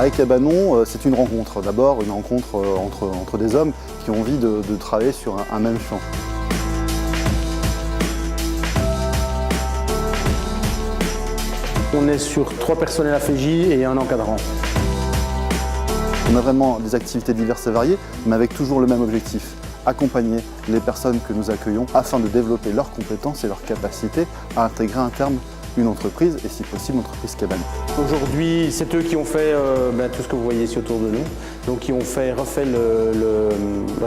Partenariat Cabanon, c'est une rencontre. D'abord, une rencontre entre des hommes qui ont envie de travailler sur un même champ. On est sur 3 personnels AFJ et un encadrant. On a vraiment des activités diverses et variées, mais avec toujours le même objectif, accompagner les personnes que nous accueillons afin de développer leurs compétences et leurs capacités à intégrer à terme une entreprise et si possible une entreprise Cabanon. Aujourd'hui, c'est eux qui ont fait tout ce que vous voyez ici autour de nous, donc qui ont refait le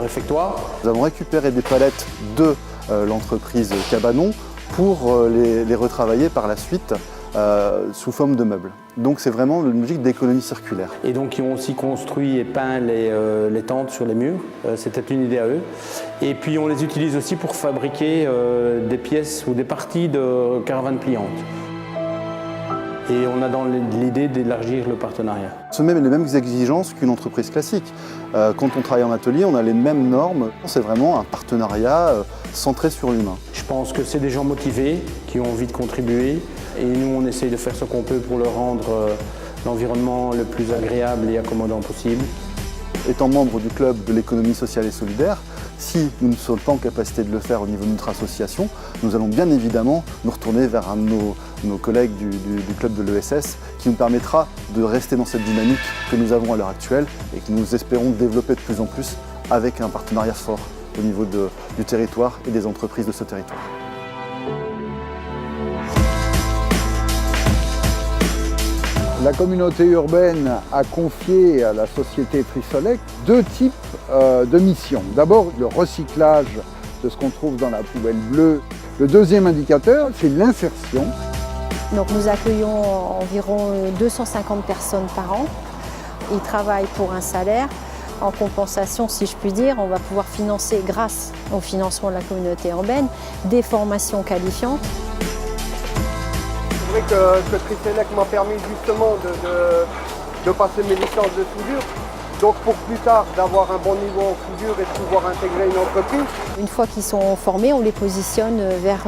réfectoire. Nous avons récupéré des palettes de l'entreprise Cabanon pour les retravailler par la suite sous forme de meubles. Donc c'est vraiment une logique d'économie circulaire. Et donc ils ont aussi construit et peint les tentes sur les murs, c'était une idée à eux. Et puis on les utilise aussi pour fabriquer des pièces ou des parties de caravanes pliantes. Et on a dans l'idée d'élargir le partenariat. Ce même les mêmes exigences qu'une entreprise classique. Quand on travaille en atelier, on a les mêmes normes. C'est vraiment un partenariat centré sur l'humain. Je pense que c'est des gens motivés qui ont envie de contribuer. Et nous, on essaye de faire ce qu'on peut pour leur rendre l'environnement le plus agréable et accommodant possible. Étant membre du club de l'économie sociale et solidaire, si nous ne sommes pas en capacité de le faire au niveau de notre association, nous allons bien évidemment nous retourner vers un de nos collègues du club de l'ESS qui nous permettra de rester dans cette dynamique que nous avons à l'heure actuelle et que nous espérons développer de plus en plus avec un partenariat fort au niveau du territoire et des entreprises de ce territoire. La communauté urbaine a confié à la société Trisolec 2 types de missions. D'abord, le recyclage de ce qu'on trouve dans la poubelle bleue. Le deuxième indicateur, c'est l'insertion. Donc nous accueillons environ 250 personnes par an. Ils travaillent pour un salaire. En compensation, si je puis dire, on va pouvoir financer, grâce au financement de la communauté urbaine, des formations qualifiantes. C'est vrai que Trisolec m'a permis justement de passer mes licences de soudure. Donc pour plus tard d'avoir un bon niveau en soudure et de pouvoir intégrer une entreprise. Une fois qu'ils sont formés, on les positionne vers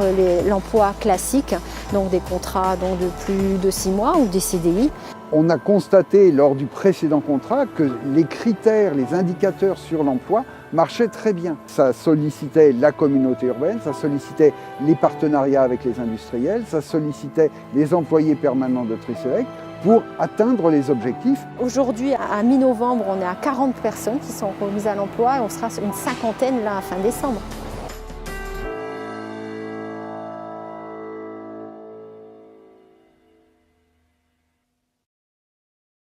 l'emploi classique, donc des contrats de plus de 6 mois ou des CDI. On a constaté lors du précédent contrat que les critères, les indicateurs sur l'emploi marchaient très bien. Ça sollicitait la communauté urbaine, ça sollicitait les partenariats avec les industriels, ça sollicitait les employés permanents de Trisolec pour atteindre les objectifs. Aujourd'hui, à mi-novembre, on est à 40 personnes qui sont remises à l'emploi et on sera une cinquantaine là à fin décembre.